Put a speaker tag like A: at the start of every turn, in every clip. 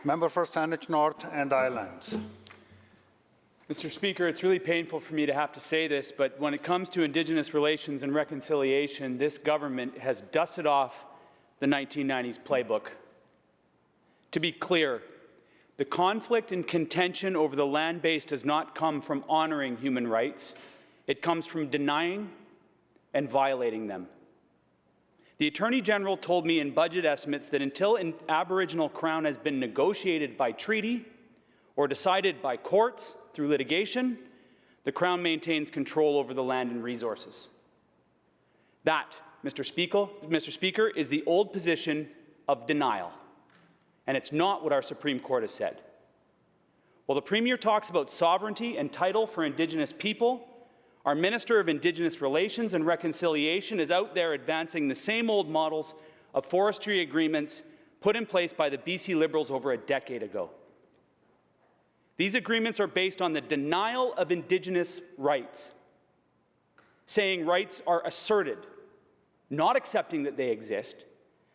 A: Member for Saanich North and Islands.
B: Mr. Speaker, it's really painful for me to have to say this, but when it comes to Indigenous relations and reconciliation, this government has dusted off the 1990s playbook. To be clear, the conflict and contention over the land base does not come from honoring human rights. It comes from denying and violating them. The Attorney General told me in budget estimates that until an Aboriginal Crown has been negotiated by treaty or decided by courts through litigation, the Crown maintains control over the land and resources. That, Mr. Speaker, is the old position of denial, and it's not what our Supreme Court has said. While the Premier talks about sovereignty and title for Indigenous people, our Minister of Indigenous Relations and Reconciliation is out there advancing the same old models of forestry agreements put in place by the BC Liberals over a decade ago. These agreements are based on the denial of Indigenous rights, saying rights are asserted, not accepting that they exist,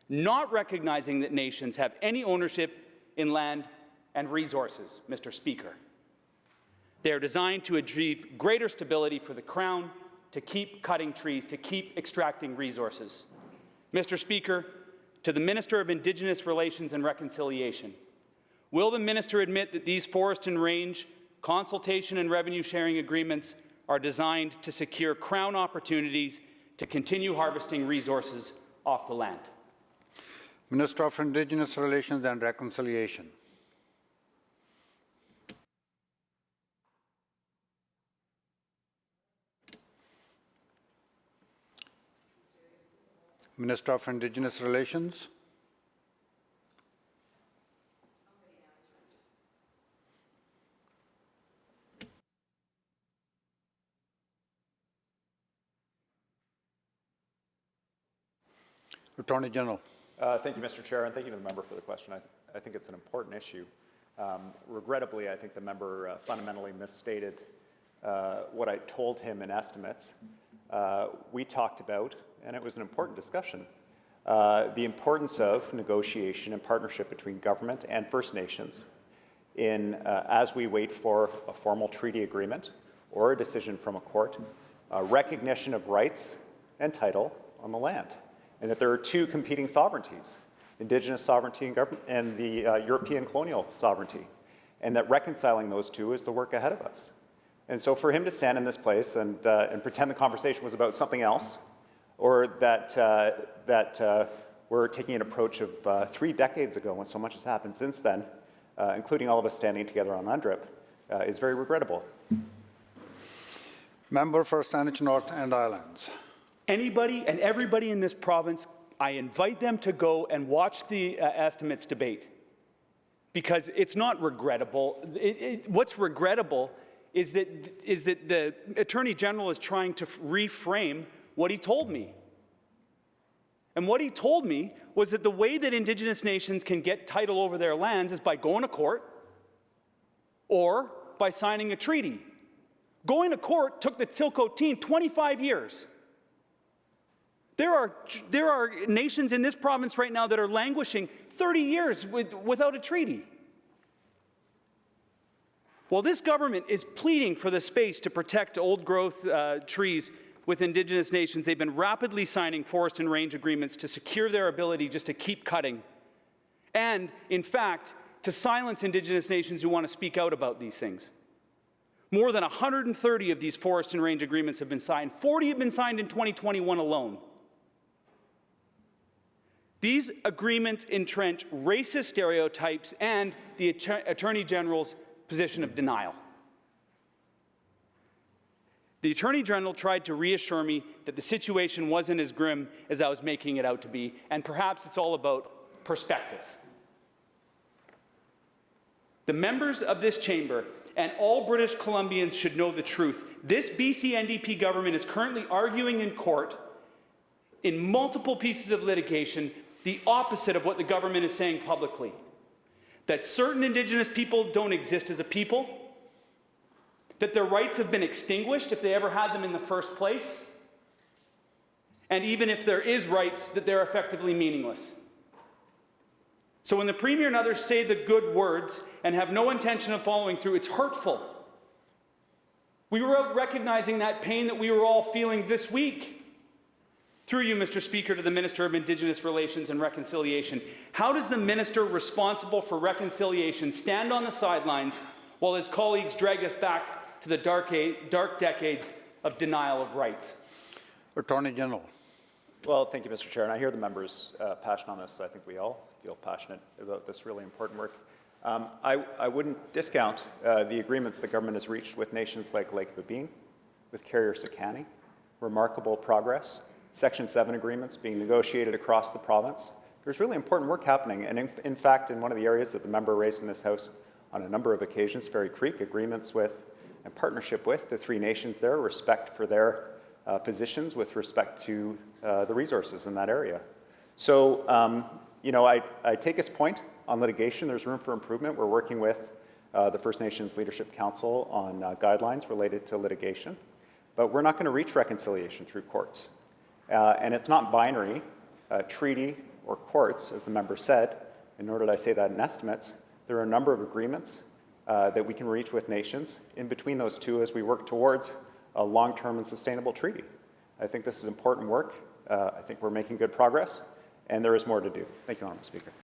B: not recognizing that nations have any ownership in land and resources, Mr. Speaker. They are designed to achieve greater stability for the Crown, to keep cutting trees, to keep extracting resources. Mr. Speaker, to the Minister of Indigenous Relations and Reconciliation, will the Minister admit that these forest and range, consultation and revenue sharing agreements are designed to secure Crown opportunities to continue harvesting resources off the land?
A: Minister of Indigenous Relations and Reconciliation. Minister of Indigenous Relations. Attorney General.
C: Thank you, Mr. Chair, and thank you to the member for the question. I think it's an important issue. Regrettably, I think the member fundamentally misstated what I told him in estimates. We talked about, and it was an important discussion, the importance of negotiation and partnership between government and First Nations as we wait for a formal treaty agreement or a decision from a court, recognition of rights and title on the land, and that there are two competing sovereignties, Indigenous sovereignty and the European colonial sovereignty, and that reconciling those two is the work ahead of us. And so for him to stand in this place and pretend the conversation was about something else, or that we're taking an approach of 3 decades ago when so much has happened since then, including all of us standing together on Landrip, is very regrettable.
A: Member for Saanich North and Islands.
B: Anybody and everybody in this province, I invite them to go and watch the estimates debate, because it's not regrettable. What's regrettable is that the Attorney General is trying to reframe what he told me. And what he told me was that the way that Indigenous nations can get title over their lands is by going to court or by signing a treaty. Going to court took the Tsilhqot'in team 25 years. There are nations in this province right now that are languishing 30 years without a treaty. While this government is pleading for the space to protect old-growth trees with Indigenous nations, they've been rapidly signing forest and range agreements to secure their ability just to keep cutting, and, in fact, to silence Indigenous nations who want to speak out about these things. More than 130 of these forest and range agreements have been signed. 40 have been signed in 2021 alone. These agreements entrench racist stereotypes and the Attorney General's position of denial. The Attorney General tried to reassure me that the situation wasn't as grim as I was making it out to be, and perhaps it's all about perspective. The members of this chamber and all British Columbians should know the truth. This BC NDP government is currently arguing in court, in multiple pieces of litigation, the opposite of what the government is saying publicly. That certain Indigenous people don't exist as a people, that their rights have been extinguished if they ever had them in the first place, and even if there is rights, that they're effectively meaningless. So when the Premier and others say the good words and have no intention of following through, it's hurtful. We were out recognizing that pain that we were all feeling this week. Through you, Mr. Speaker, to the Minister of Indigenous Relations and Reconciliation. How does the Minister responsible for reconciliation stand on the sidelines while his colleagues drag us back to the dark decades of denial of rights?
A: Attorney General.
C: Well, thank you, Mr. Chair, and I hear the members' passion on this. I think we all feel passionate about this really important work. I wouldn't discount the agreements the government has reached with nations like Lake Babine, with Carrier Sekani. Remarkable progress. Section 7 agreements being negotiated across the province. There's really important work happening, and in fact, in one of the areas that the member raised in this House on a number of occasions, Fairy Creek, agreements with and partnership with the 3 nations there, respect for their positions with respect to the resources in that area. So, you know, I take his point on litigation. There's room for improvement. We're working with the First Nations Leadership Council on guidelines related to litigation, but we're not going to reach reconciliation through courts. And it's not binary, treaty or courts, as the member said, and nor did I say that in estimates. There are a number of agreements that we can reach with nations in between those two as we work towards a long-term and sustainable treaty. I think this is important work. I think we're making good progress, and there is more to do. Thank you, Honourable Speaker.